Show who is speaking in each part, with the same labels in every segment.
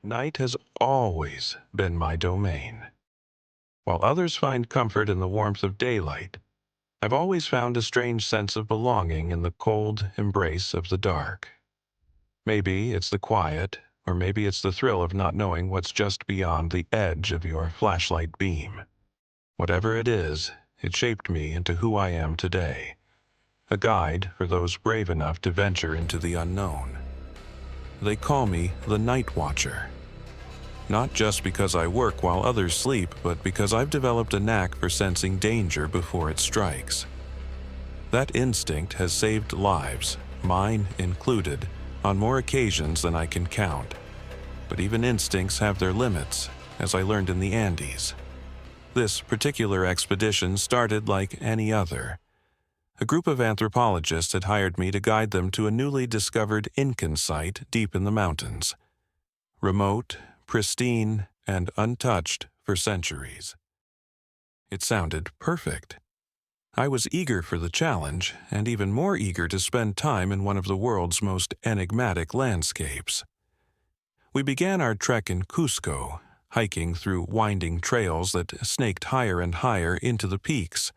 Speaker 1: Night has always been my domain. While others find comfort in the warmth of daylight, I've always found a strange sense of belonging in the cold embrace of the dark. Maybe it's the quiet, or maybe it's the thrill of not knowing what's just beyond the edge of your flashlight beam. Whatever it is, it shaped me into who I am today, a guide for those brave enough to venture into the unknown. They call me the Night Watcher. Not just because I work while others sleep, but because I've developed a knack for sensing danger before it strikes. That instinct has saved lives, mine included, on more occasions than I can count. But even instincts have their limits, as I learned in the Andes. This particular expedition started like any other. A group of anthropologists had hired me to guide them to a newly discovered Incan site deep in the mountains. Remote, pristine, and untouched for centuries. It sounded perfect. I was eager for the challenge, and even more eager to spend time in one of the world's most enigmatic landscapes. We began our trek in Cusco, hiking through winding trails that snaked higher and higher into the peaks.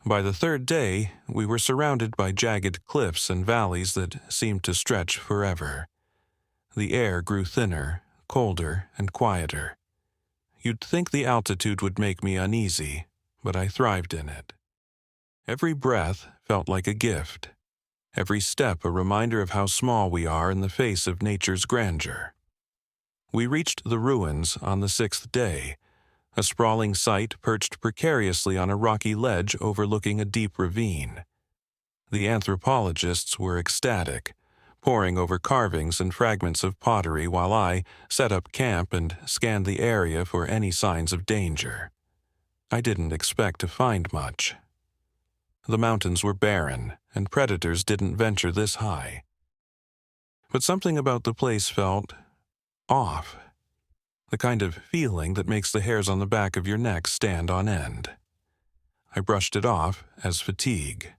Speaker 1: By the third day, we were surrounded by jagged cliffs and valleys that seemed to stretch forever. The air grew thinner, colder, and quieter. You'd think the altitude would make me uneasy, but I thrived in it. Every breath felt like a gift, every step a reminder of how small we are in the face of nature's grandeur. We reached the ruins on the sixth day, a sprawling site perched precariously on a rocky ledge overlooking a deep ravine. The anthropologists were ecstatic, poring over carvings and fragments of pottery while I set up camp and scanned the area for any signs of danger. I didn't expect to find much. The mountains were barren, and predators didn't venture this high. But something about the place felt off. The kind of feeling that makes the hairs on the back of your neck stand on end. I brushed it off as fatigue.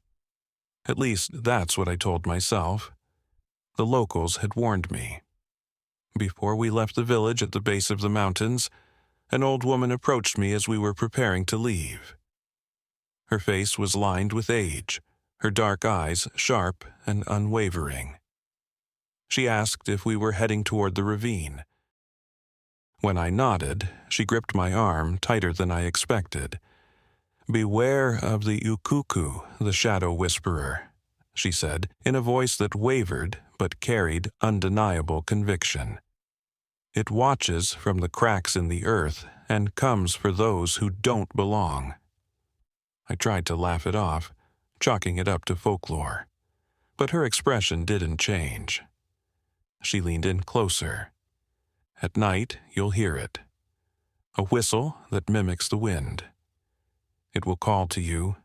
Speaker 1: At least that's what I told myself. The locals had warned me. Before we left the village at the base of the mountains, an old woman approached me as we were preparing to leave. Her face was lined with age, her dark eyes sharp and unwavering. She asked if we were heading toward the ravine. When I nodded, she gripped my arm tighter than I expected. "Beware of the ukuku, the shadow whisperer," she said, in a voice that wavered but carried undeniable conviction. "It watches from the cracks in the earth and comes for those who don't belong." I tried to laugh it off, chalking it up to folklore. But her expression didn't change. She leaned in closer. "At night, you'll hear it. A whistle that mimics the wind. It will call to you,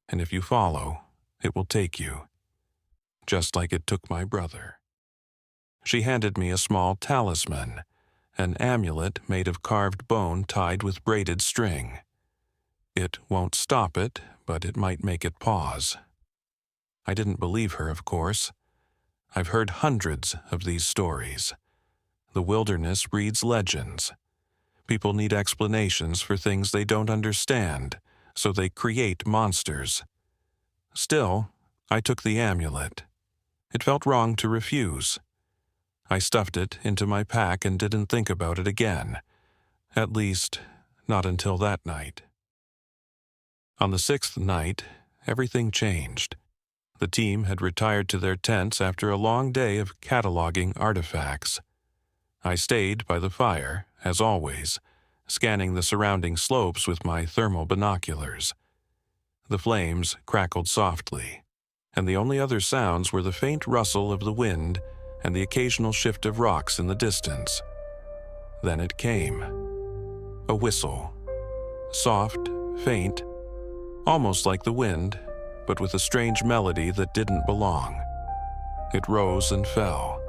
Speaker 1: and if you follow, it will take you. Just like it took my brother." She handed me a small talisman, an amulet made of carved bone tied with braided string. It won't stop it, but it might make it pause. I didn't believe her, of course. I've heard hundreds of these stories. The wilderness breeds legends. People need explanations for things they don't understand, so they create monsters. Still, I took the amulet. It felt wrong to refuse. I stuffed it into my pack and didn't think about it again. At least, not until that night. On the sixth night, everything changed. The team had retired to their tents after a long day of cataloging artifacts. I stayed by the fire, as always, scanning the surrounding slopes with my thermal binoculars. The flames crackled softly, and the only other sounds were the faint rustle of the wind and the occasional shift of rocks in the distance. Then it came. A whistle. Soft, faint, almost like the wind, but with a strange melody that didn't belong. It rose and fell,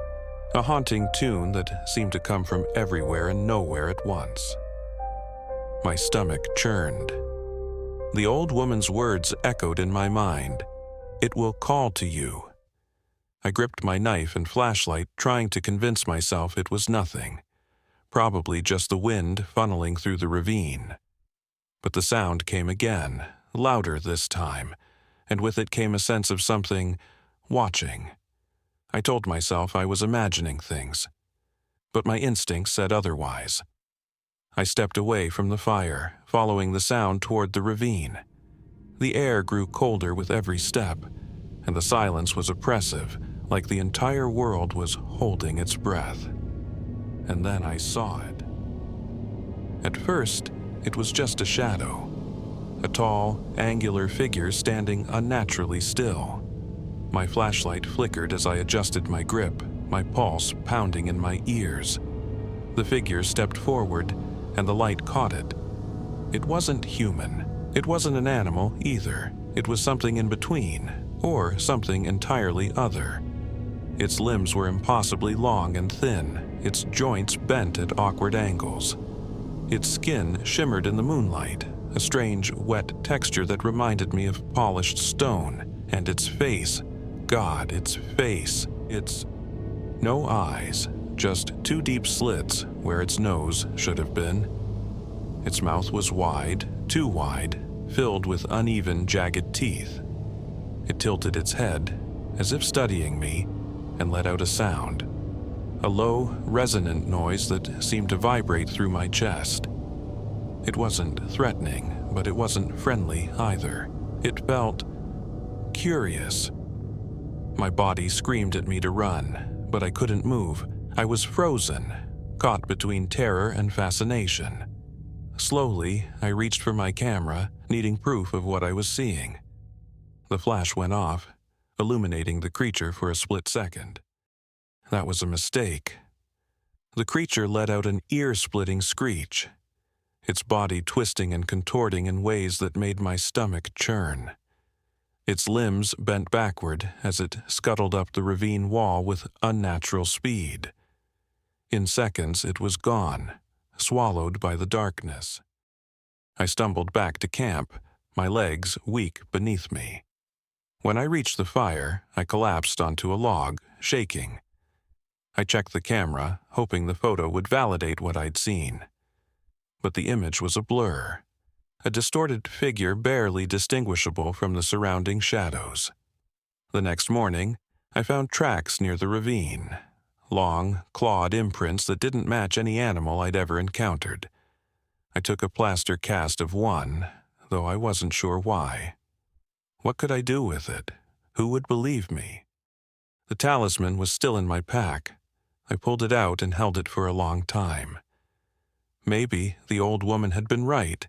Speaker 1: a haunting tune that seemed to come from everywhere and nowhere at once. My stomach churned. The old woman's words echoed in my mind. "It will call to you." I gripped my knife and flashlight, trying to convince myself it was nothing. probably just the wind funneling through the ravine. But the sound came again, louder this time, and with it came a sense of something watching. I told myself I was imagining things, but my instincts said otherwise. I stepped away from the fire, following the sound toward the ravine. The air grew colder with every step, and the silence was oppressive, like the entire world was holding its breath. And then I saw it. At first, it was just a shadow, a tall, angular figure standing unnaturally still. My flashlight flickered as I adjusted my grip, my pulse pounding in my ears. The figure stepped forward, and the light caught it. It wasn't human. It wasn't an animal either. It was something in between, or something entirely other. Its limbs were impossibly long and thin, its joints bent at awkward angles. Its skin shimmered in the moonlight, a strange, wet texture that reminded me of polished stone, and its face, God, its face, its... No eyes, just two deep slits where its nose should have been. Its mouth was wide, too wide, filled with uneven, jagged teeth. It tilted its head, as if studying me, and let out a sound. A low, resonant noise that seemed to vibrate through my chest. It wasn't threatening, but it wasn't friendly either. It felt curious. My body screamed at me to run, but I couldn't move. I was frozen, caught between terror and fascination. Slowly, I reached for my camera, needing proof of what I was seeing. The flash went off, illuminating the creature for a split second. That was a mistake. The creature let out an ear-splitting screech, its body twisting and contorting in ways that made my stomach churn. Its limbs bent backward as it scuttled up the ravine wall with unnatural speed. In seconds, it was gone, swallowed by the darkness. I stumbled back to camp, my legs weak beneath me. When I reached the fire, I collapsed onto a log, shaking. I checked the camera, hoping the photo would validate what I'd seen. But the image was a blur, a distorted figure barely distinguishable from the surrounding shadows. The next morning, I found tracks near the ravine, long, clawed imprints that didn't match any animal I'd ever encountered. I took a plaster cast of one, though I wasn't sure why. What could I do with it? Who would believe me? The talisman was still in my pack. I pulled it out and held it for a long time. Maybe the old woman had been right.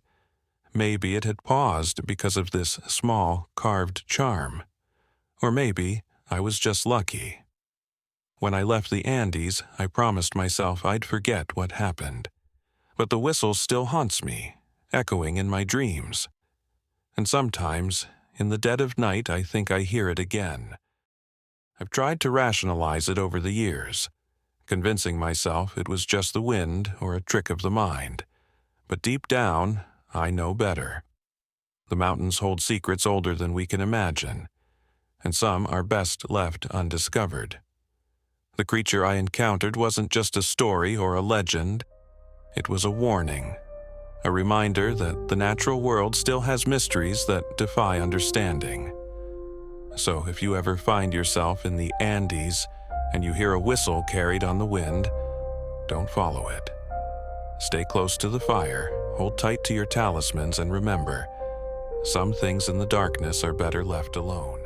Speaker 1: Maybe it had paused because of this small, carved charm. Or maybe I was just lucky. When I left the Andes, I promised myself I'd forget what happened. But the whistle still haunts me, echoing in my dreams. And sometimes, in the dead of night, I think I hear it again. I've tried to rationalize it over the years, convincing myself it was just the wind or a trick of the mind. But deep down, I know better. The mountains hold secrets older than we can imagine, and some are best left undiscovered. The creature I encountered wasn't just a story or a legend. It was a warning, a reminder that the natural world still has mysteries that defy understanding. So if you ever find yourself in the Andes and you hear a whistle carried on the wind, don't follow it. Stay close to the fire, hold tight to your talismans, and remember, some things in the darkness are better left alone.